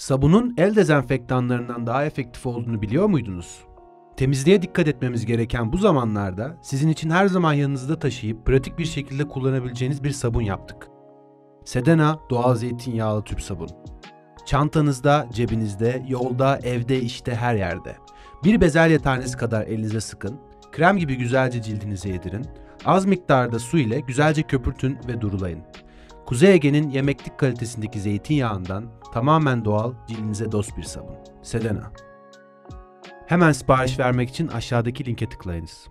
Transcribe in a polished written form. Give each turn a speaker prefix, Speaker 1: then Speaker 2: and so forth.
Speaker 1: Sabunun el dezenfektanlarından daha efektif olduğunu biliyor muydunuz? Temizliğe dikkat etmemiz gereken bu zamanlarda sizin için her zaman yanınızda taşıyıp pratik bir şekilde kullanabileceğiniz bir sabun yaptık. Sedena doğal zeytinyağlı tüp sabun. Çantanızda, cebinizde, yolda, evde, işte her yerde. Bir bezelye tanesi kadar elinize sıkın, krem gibi güzelce cildinize yedirin, az miktarda su ile güzelce köpürtün ve durulayın. Kuzey Ege'nin yemeklik kalitesindeki zeytinyağından tamamen doğal, cildinize dost bir sabun. Sedena. Hemen sipariş vermek için aşağıdaki linke tıklayınız.